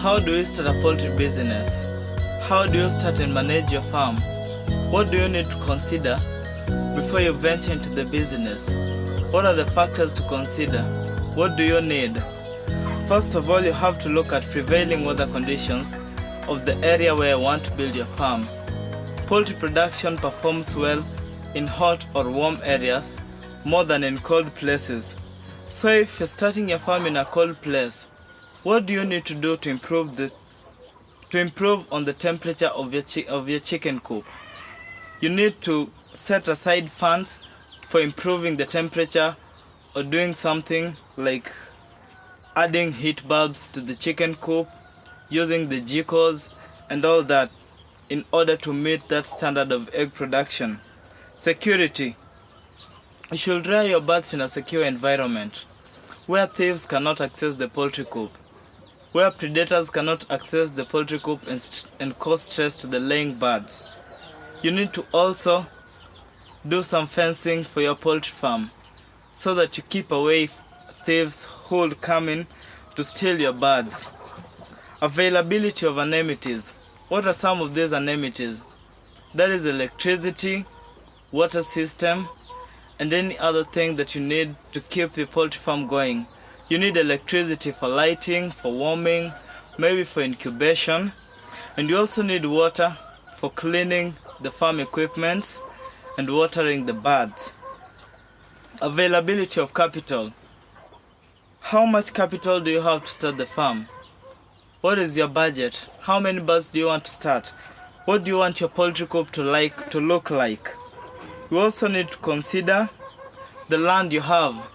How do you start a poultry business? How do you start and manage your farm? What do you need to consider before you venture into the business? What are the factors to consider? What do you need? First of all, you have to look at prevailing weather conditions of the area where you want to build your farm. Poultry production performs well in hot or warm areas more than in cold places. So if you're starting your farm in a cold place, what do you need to do to improve on the temperature of your chicken coop? You need to set aside funds for improving the temperature or doing something like adding heat bulbs to the chicken coop, using the GCOs and all that in order to meet that standard of egg production. Security. You should rear your birds in a secure environment where thieves cannot access the poultry coop, where predators cannot access the poultry coop and cause stress to the laying birds. You need to also do some fencing for your poultry farm so that you keep away thieves who will come in to steal your birds. Availability of amenities. What are some of these amenities? That is electricity, water system, and any other thing that you need to keep your poultry farm going. You need electricity for lighting, for warming, maybe for incubation, and you also need water for cleaning the farm equipment and watering the birds. Availability of capital. How much capital do you have to start the farm? What is your budget? How many birds do you want to start? What do you want your poultry coop to look like? You also need to consider the land you have.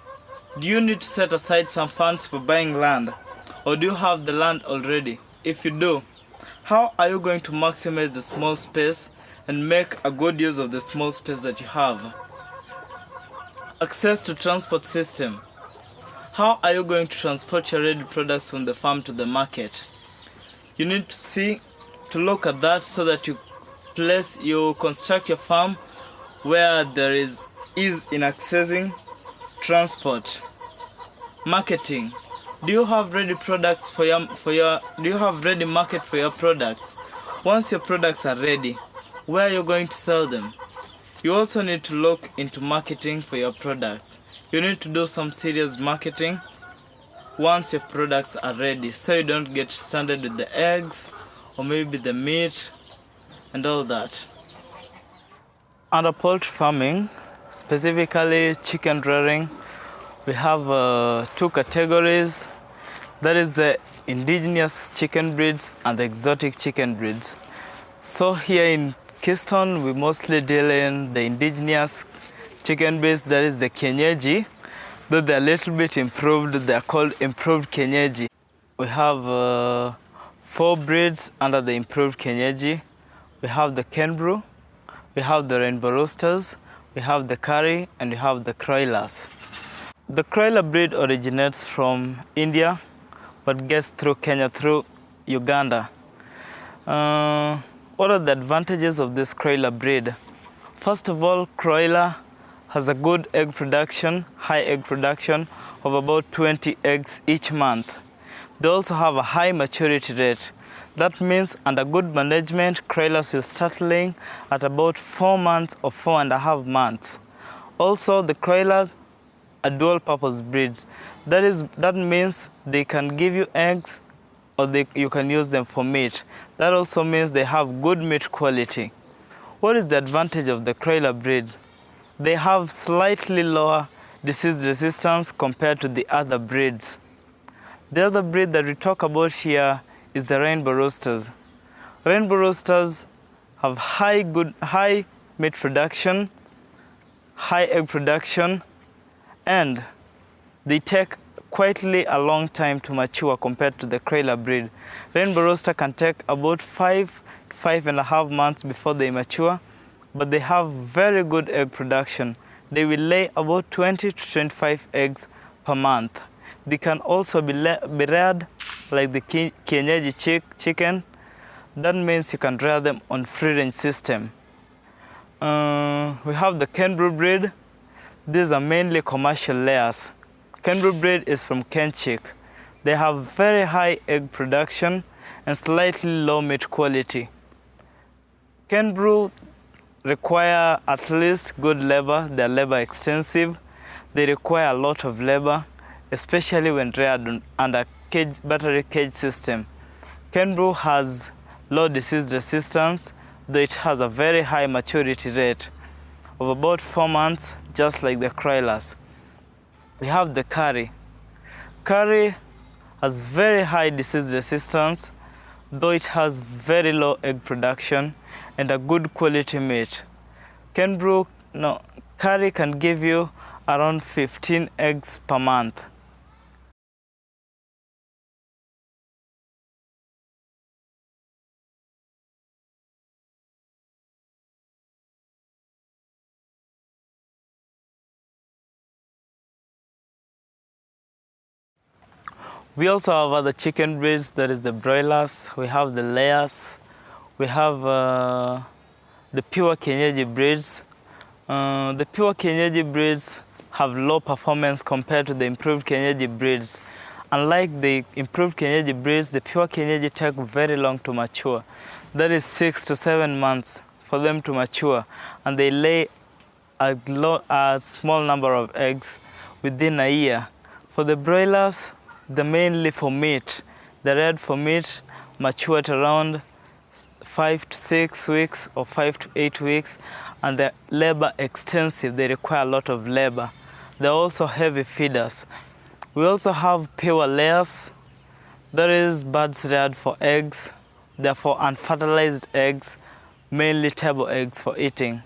Do you need to set aside some funds for buying land? Or do you have the land already? If you do, how are you going to maximize the small space and make a good use of the small space that you have? Access to transport system. How are you going to transport your ready products from the farm to the market? You need to look at that so that you construct your farm where there is ease in accessing transport. Marketing. Do you have ready products do you have ready market for your products? Once your products are ready, where are you going to sell them? You also need to look into marketing for your products. You need to do some serious marketing once your products are ready, so you don't get stranded with the eggs or maybe the meat and all that. Under poultry farming, specifically chicken rearing, we have two categories. That is the indigenous chicken breeds and the exotic chicken breeds. So here in Keystone, we mostly deal in the indigenous chicken breeds, that is the Kienyeji. Though they're a little bit improved, they're called improved Kienyeji. We have 4 breeds under the improved Kienyeji. We have the Kenbrew, we have the Rainbow Roosters, we have the Curry, and we have the Croilers. The Croiler breed originates from India, but gets through Kenya through Uganda. What are the advantages of this Croiler breed? First of all, Croiler has a good egg production, high egg production of about 20 eggs each month. They also have a high maturity rate. That means under good management, Croilers will start laying at about 4 months or 4.5 months. Also, the Croilers are dual purpose breeds. That means they can give you eggs or you can use them for meat. That also means they have good meat quality. What is the advantage of the Croiler breeds? They have slightly lower disease resistance compared to the other breeds. The other breed that we talk about here is the Rainbow Roosters. Rainbow Roosters have high meat production, high egg production, and they take quietly a long time to mature compared to the Croiler breed. Rainbow Rooster can take about 5 to 5.5 months before they mature, but they have very good egg production. They will lay about 20 to 25 eggs per month. They can also be reared like the Kienyeji chicken. That means you can rear them on free-range system. We have the Kenbrew breed. These are mainly commercial layers. Kenbrew breed is from Kenchik. They have very high egg production and slightly low meat quality. Cane brew require at least good labor. They're labor extensive. They require a lot of labor, especially when reared under battery cage system. Cane brew has low disease resistance, though it has a very high maturity rate of about 4 months, just like the broilers. We have the curry. Curry has very high disease resistance, though it has very low egg production and a good quality meat. Curry can give you around 15 eggs per month. We also have other chicken breeds. That is the broilers. We have the layers. We have the pure Kienyeji breeds. The pure Kienyeji breeds have low performance compared to the improved Kienyeji breeds. Unlike the improved Kienyeji breeds, the pure Kienyeji take very long to mature. That is 6 to 7 months for them to mature, and they lay a small number of eggs within a year. For the broilers, they're mainly for meat. They're reared for meat, mature at around 5 to 6 weeks or 5 to 8 weeks, and they're labor extensive. They require a lot of labor. They're also heavy feeders. We also have pure layers. That is birds reared for eggs. They're for unfertilized eggs, mainly table eggs for eating.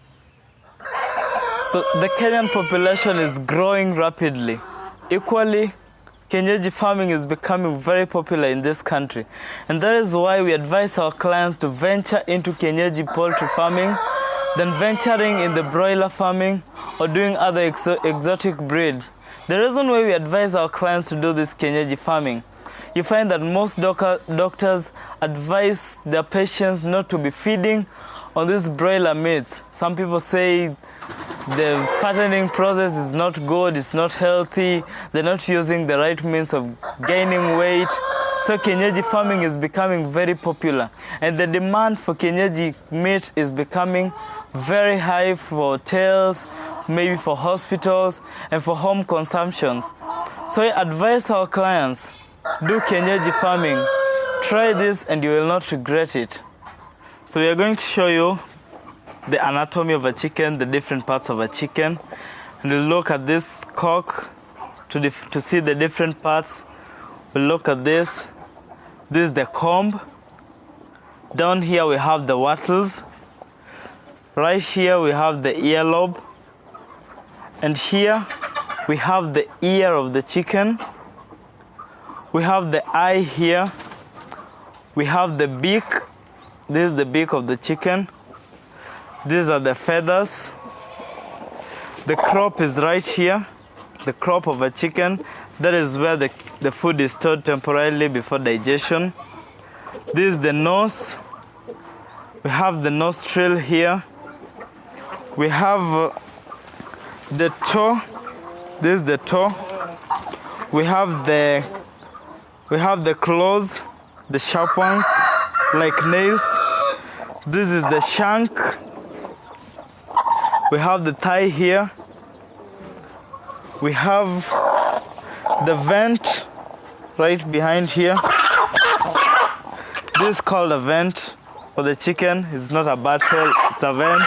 So the Kenyan population is growing rapidly. Equally, Kienyeji farming is becoming very popular in this country. And that is why we advise our clients to venture into Kienyeji poultry farming than venturing in the broiler farming or doing other exotic breeds. The reason why we advise our clients to do this Kienyeji farming, you find that most doctors advise their patients not to be feeding on these broiler meats. Some people say the fattening process is not good, it's not healthy, they're not using the right means of gaining weight. So Kienyeji farming is becoming very popular, and the demand for Kienyeji meat is becoming very high for hotels, maybe for hospitals, and for home consumptions. So I advise our clients, do Kienyeji farming. Try this and you will not regret it. So we are going to show you the anatomy of a chicken, the different parts of a chicken. And we'll look at this cock to see the different parts. We'll look at this. This is the comb. Down here we have the wattles. Right here we have the earlobe. And here we have the ear of the chicken. We have the eye here. We have the beak. This is the beak of the chicken. These are the feathers. The crop is right here. The crop of a chicken. That is where the food is stored temporarily before digestion. This is the nose. We have the nostril here. We have the toe. This is the toe. We have the claws, the sharp ones, like nails. This is the shank. We have the thigh here. We have the vent right behind here. This is called a vent for the chicken. It's not a butthole, it's a vent.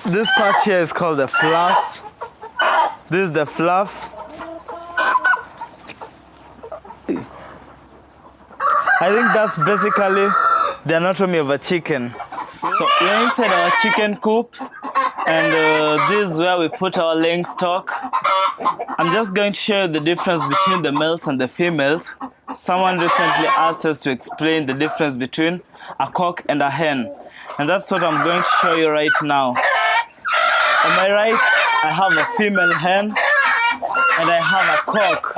This part here is called the fluff. This is the fluff. I think that's basically the anatomy of a chicken. So we're inside our chicken coop, and this is where we put our laying stock. I'm just going to show you the difference between the males and the females. Someone recently asked us to explain the difference between a cock and a hen, and that's what I'm going to show you right now. On my right, I have a female hen and I have a cock.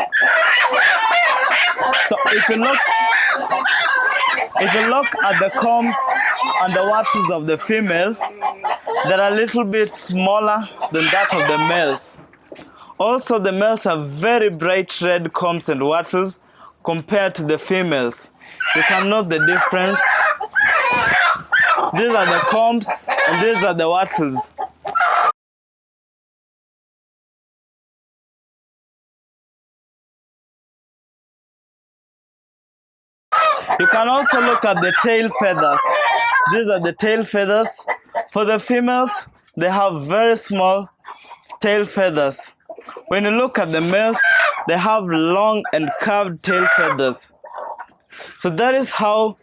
So if you look at the combs and the wattles of the female, they're a little bit smaller than that of the males. Also, the males have very bright red combs and wattles compared to the females. You can note the difference. These are the combs and these are the wattles. You can also look at the tail feathers. These are the tail feathers. For the females, they have very small tail feathers. When you look at the males, they have long and curved tail feathers. So that is how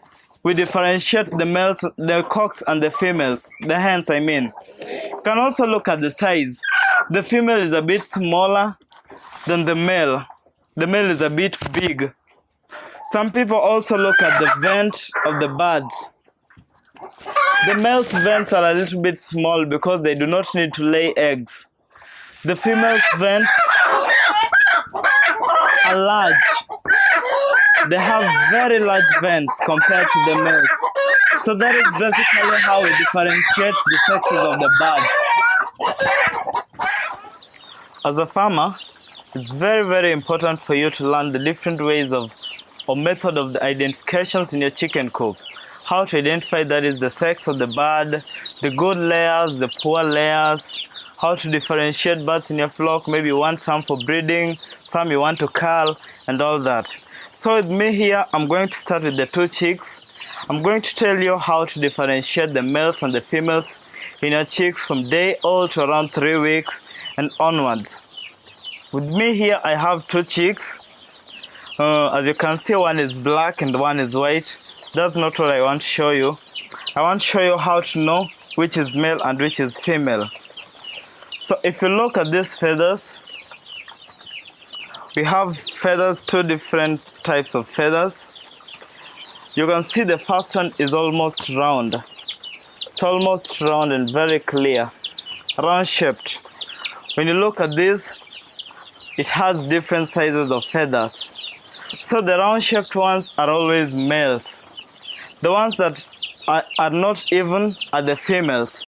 we differentiate the males, the cocks and the females, the hens I mean. You can also look at the size. The female is a bit smaller than the male. The male is a bit big. Some people also look at the vent of the birds. The male's vents are a little bit small because they do not need to lay eggs. The female's vents are large. They have very large vents compared to the males. So that is basically how we differentiate the sexes of the birds. As a farmer, it's very important for you to learn the different ways or method of the identifications in your chicken coop. How to identify that is the sex of the bird, the good layers, the poor layers, how to differentiate birds in your flock. Maybe you want some for breeding, some you want to cull, and all that. So with me here, I'm going to start with the two chicks. I'm going to tell you how to differentiate the males and the females in your chicks from day old to around 3 weeks and onwards. With me here, I have two chicks. As you can see, one is black and one is white. That's not what I want to show you. I want to show you how to know which is male and which is female. So if you look at these feathers, we have feathers, two different types of feathers. You can see the first one is almost round. It's almost round and very clear, round shaped. When you look at this, it has different sizes of feathers. So the round shaped ones are always males. The ones that are not even are the females.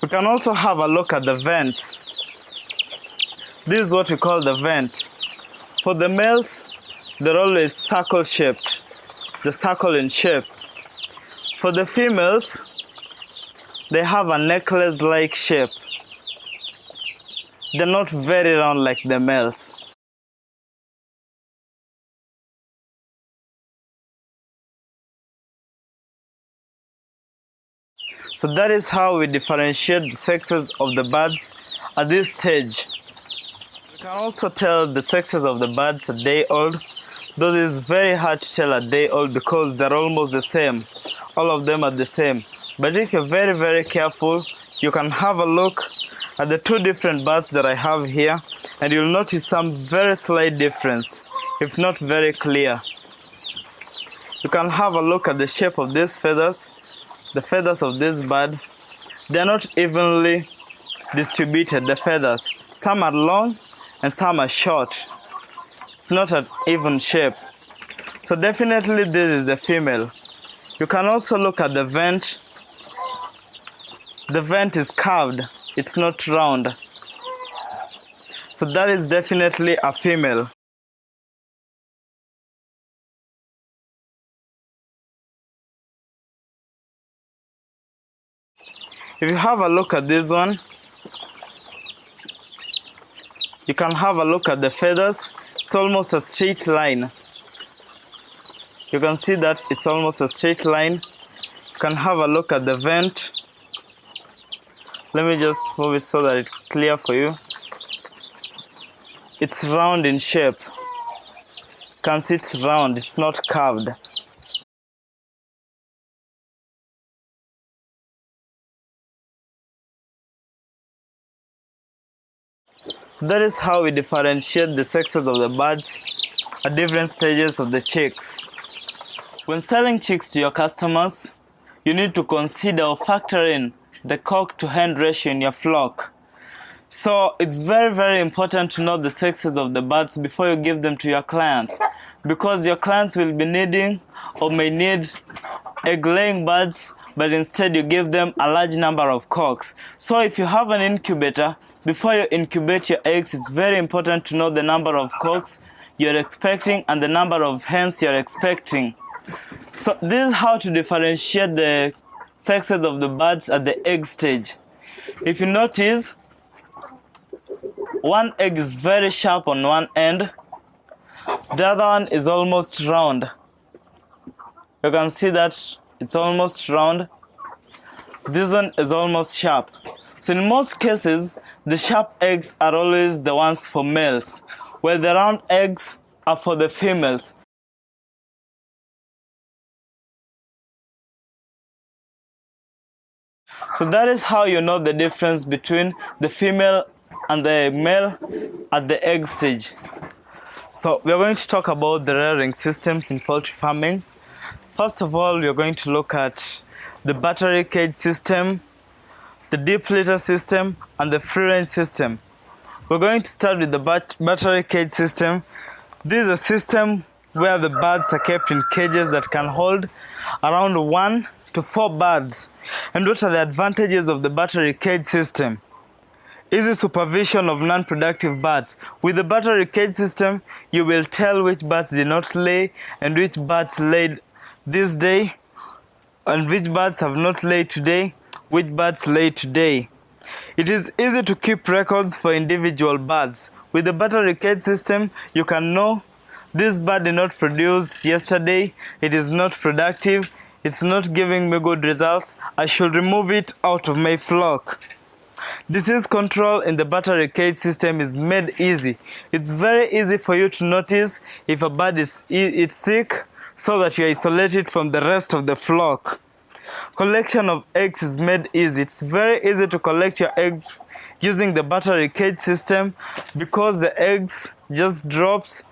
We can also have a look at the vents. This is what we call the vent. For the males, they're always circle shaped, the circle in shape. For the females, they have a necklace-like shape. They're not very round like the males. So that is how we differentiate the sexes of the birds at this stage. We can also tell the sexes of the birds a day old, though it is very hard to tell a day old because they're almost the same. All of them are the same. But if you're very careful, you can have a look at the two different birds that I have here, and you'll notice some very slight difference, if not very clear. You can have a look at the shape of these feathers, the feathers of this bird. They're not evenly distributed, the feathers. Some are long and some are short. It's not an even shape. So definitely this is the female. You can also look at the vent. The vent is curved, it's not round. So that is definitely a female. If you have a look at this one, you can have a look at the feathers. It's almost a straight line. You can see that it's almost a straight line. You can have a look at the vent. Let me just move it so that it's clear for you. It's round in shape. You can see it's round, it's not curved. That is how we differentiate the sexes of the birds at different stages of the chicks. When selling chicks to your customers, you need to consider or factor in the cock to hen ratio in your flock. So it's very important to know the sexes of the birds before you give them to your clients, because your clients will be needing or may need egg-laying birds, but instead you give them a large number of cocks. So if you have an incubator, before you incubate your eggs, it's very important to know the number of cocks you're expecting and the number of hens you're expecting. So this is how to differentiate the sexes of the birds at the egg stage. If you notice, one egg is very sharp on one end, the other one is almost round. You can see that it's almost round. This one is almost sharp. So in most cases, the sharp eggs are always the ones for males, while the round eggs are for the females. So that is how you know the difference between the female and the male at the egg stage. So we are going to talk about the rearing systems in poultry farming. First of all, we are going to look at the battery cage system, the deep litter system, and the free range system. We're going to start with the battery cage system. This is a system where the birds are kept in cages that can hold around 1 to 4 birds. And what are the advantages of the battery cage system? Easy supervision of non-productive birds. With the battery cage system, you will tell which birds did not lay and which birds laid this day, and which birds have not laid today, which birds laid today. It is easy to keep records for individual birds. With the battery cage system, you can know this bird did not produce yesterday, it is not productive, it's not giving me good results, I should remove it out of my flock. Disease control in the battery cage system is made easy. It's very easy for you to notice if a bird is sick, so that you isolate it from the rest of the flock. Collection of eggs is made easy. It's very easy to collect your eggs using the battery cage system because the eggs just drops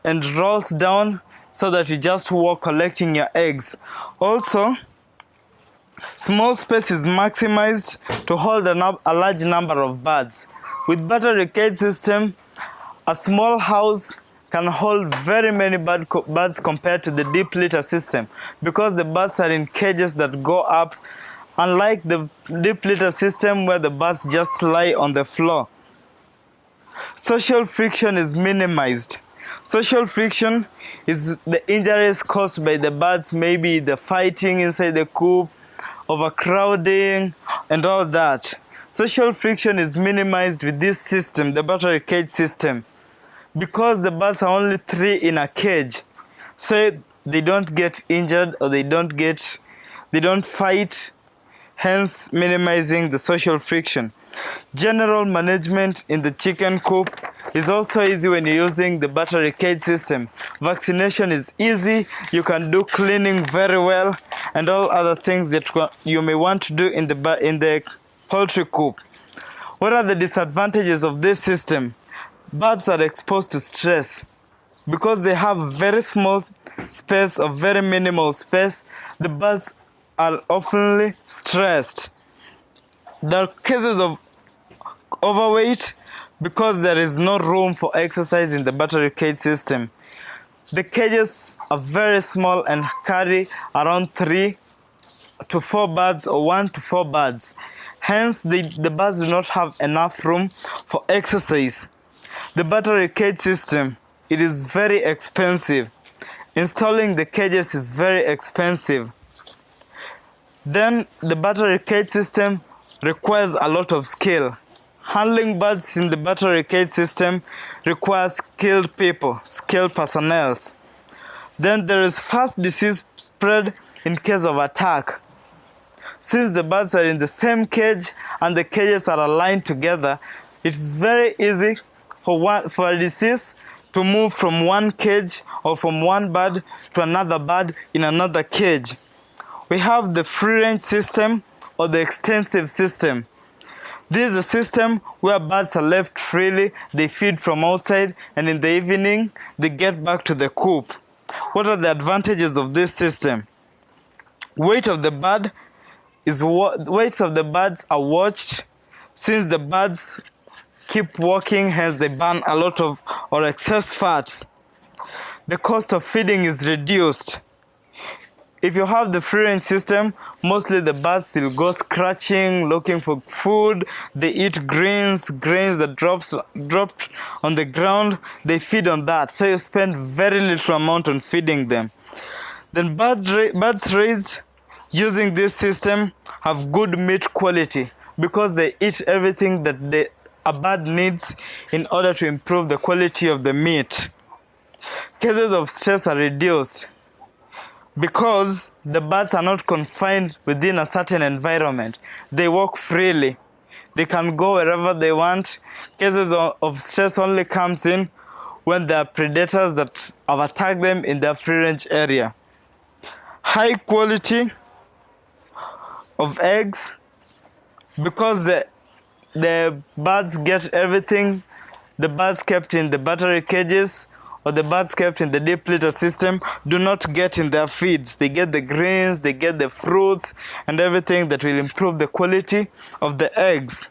and rolls down so that you just walk collecting your eggs. Also, small space is maximized to hold a large number of birds. With battery cage system, a small house can hold very many birds compared to the deep litter system because the birds are in cages that go up, unlike the deep litter system where the birds just lie on the floor. Social friction is minimized. Social friction is the injuries caused by the birds, maybe the fighting inside the coop, overcrowding, and all that. Social friction is minimized with this system, the battery cage system, because the birds are only 3 in a cage, so they don't get injured or they don't fight, hence minimizing the social friction. General management in the chicken coop is also easy when you're using the battery cage system. Vaccination is easy, you can do cleaning very well, and all other things that you may want to do in the poultry coop. What are the disadvantages of this system? Birds are exposed to stress because they have very small space or very minimal space. The birds are often stressed. There are cases of overweight because there is no room for exercise in the battery cage system. The cages are very small and carry around 3 to 4 birds or 1 to 4 birds. Hence, the birds do not have enough room for exercise. The battery cage system, it is very expensive. Installing the cages is very expensive. Then the battery cage system requires a lot of skill. Handling birds in the battery cage system requires skilled people, skilled personnel. Then there is fast disease spread in case of attack. Since the birds are in the same cage and the cages are aligned together, it is very easy for a disease to move from one cage or from one bird to another bird in another cage. We have the free range system or the extensive system. This is a system where birds are left freely, they feed from outside, and in the evening they get back to the coop. What are the advantages of this system? Weights of the birds are watched, since the birds keep walking, hence they burn a lot of excess fats. The cost of feeding is reduced. If you have the free range system, mostly the birds will go scratching, looking for food. They eat grains that dropped on the ground. They feed on that. So you spend very little amount on feeding them. Then birds raised using this system have good meat quality because they eat everything that a bird needs in order to improve the quality of the meat. Cases of stress are reduced because the birds are not confined within a certain environment. They walk freely. They can go wherever they want. Cases of stress only comes in when there are predators that have attacked them in their free range area. High quality of eggs because the birds get everything. The birds kept in the battery cages or the birds kept in the deep litter system do not get in their feeds. They get the grains, they get the fruits and everything that will improve the quality of the eggs.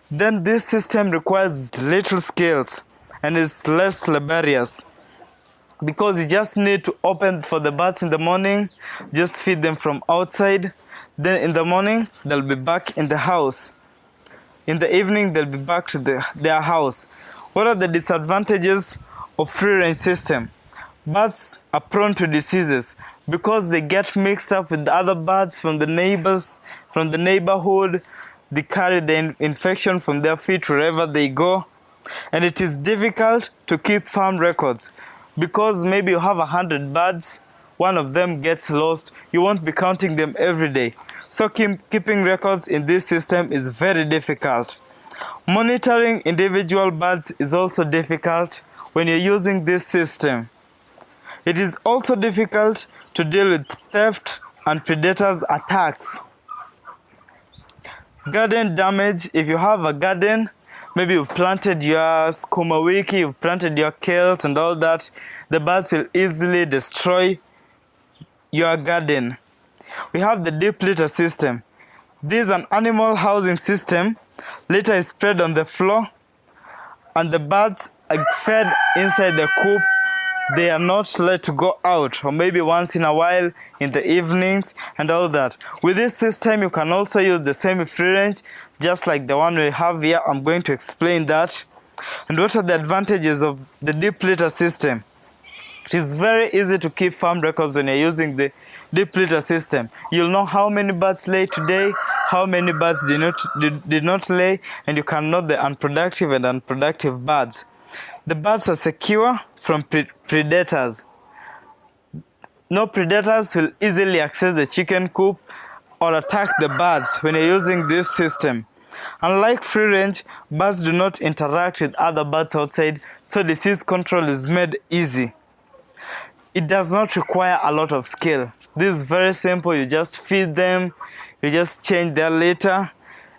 Then this system requires little skills and is less laborious because you just need to open for the birds in the morning, just feed them from outside. Then in the morning, they'll be back in the house. In the evening, they'll be back to their house. What are the disadvantages of free-range system? Birds are prone to diseases because they get mixed up with the other birds from the neighbors, from the neighborhood. They carry the infection from their feet wherever they go. And it is difficult to keep farm records because maybe you have 100 birds, one of them gets lost, you won't be counting them every day. So keeping records in this system is very difficult. Monitoring individual birds is also difficult when you're using this system. It is also difficult to deal with theft and predators' attacks. Garden damage. If you have a garden, maybe you've planted your sukuma wiki, you've planted your kales and all that, the birds will easily destroy your garden. We have the deep litter system. This is an animal housing system. Litter is spread on the floor and the birds are fed inside the coop. They are not let to go out, or maybe once in a while in the evenings and all that. With this system, you can also use the semi-free range, just like the one we have here. I'm going to explain that. And what are the advantages of the deep litter system? It is very easy to keep farm records when you're using the deep litter system. You'll know how many birds lay today, how many birds did not lay, and you can know the unproductive and unproductive birds. The birds are secure from predators. No predators will easily access the chicken coop or attack the birds when you're using this system. Unlike free range, birds do not interact with other birds outside, so disease control is made easy. It does not require a lot of skill. This is very simple. You just feed them, you just change their litter,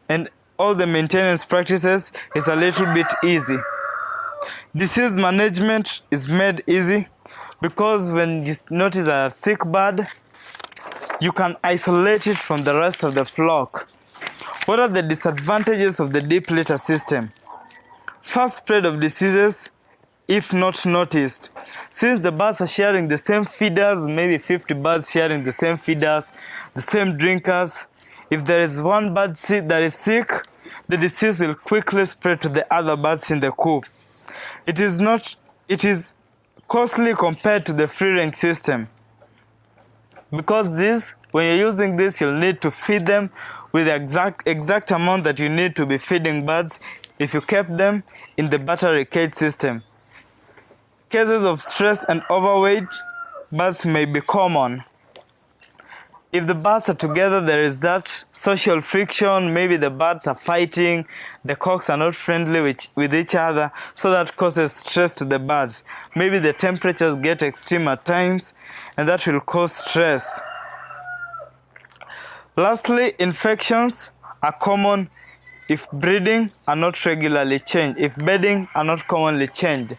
and all the maintenance practices is a little bit easy. Disease management is made easy because when you notice a sick bird, you can isolate it from the rest of the flock. What are the disadvantages of the deep litter system? Fast spread of diseases if not noticed. Since the birds are sharing the same feeders, maybe 50 birds sharing the same feeders, the same drinkers, if there is one bird that is sick, the disease will quickly spread to the other birds in the coop. It is costly compared to the free range system. Because when you're using this, you'll need to feed them with the exact amount that you need to be feeding birds if you kept them in the battery cage system. Cases of stress and overweight birds may be common. If the birds are together, there is that social friction. Maybe the birds are fighting, the cocks are not friendly with each other, so that causes stress to the birds. Maybe the temperatures get extreme at times, and that will cause stress. Lastly, infections are common if breeding are not regularly changed, if bedding are not commonly changed.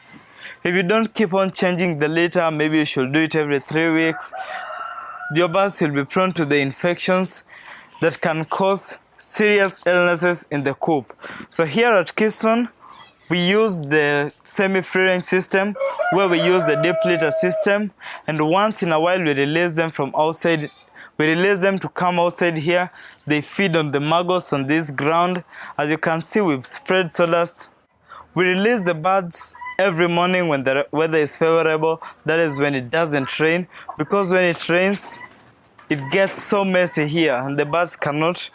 If you don't keep on changing the litter, maybe you should do it every 3 weeks, your birds will be prone to the infections that can cause serious illnesses in the coop. So here at Keystone, We use the semi-free range system, where we use the deep litter system, and once in a while we release them from outside. We release them to come outside here. They feed on the maggots on this ground. As you can see, we've spread sawdust. We release the birds every morning when the weather is favorable. That is when it doesn't rain, because when it rains, it gets so messy here, and the birds cannot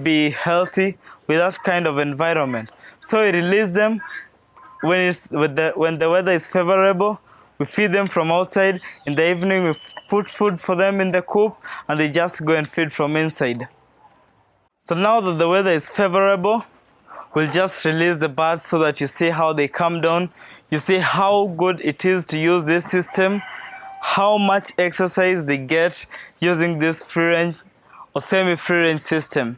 be healthy with that kind of environment. So we release them when the weather is favorable. We feed them from outside. In the evening, we put food for them in the coop, and they just go and feed from inside. So now that the weather is favorable, we'll just release the birds so that you see how they come down. You see how good it is to use this system, how much exercise they get using this free range or semi-free range system.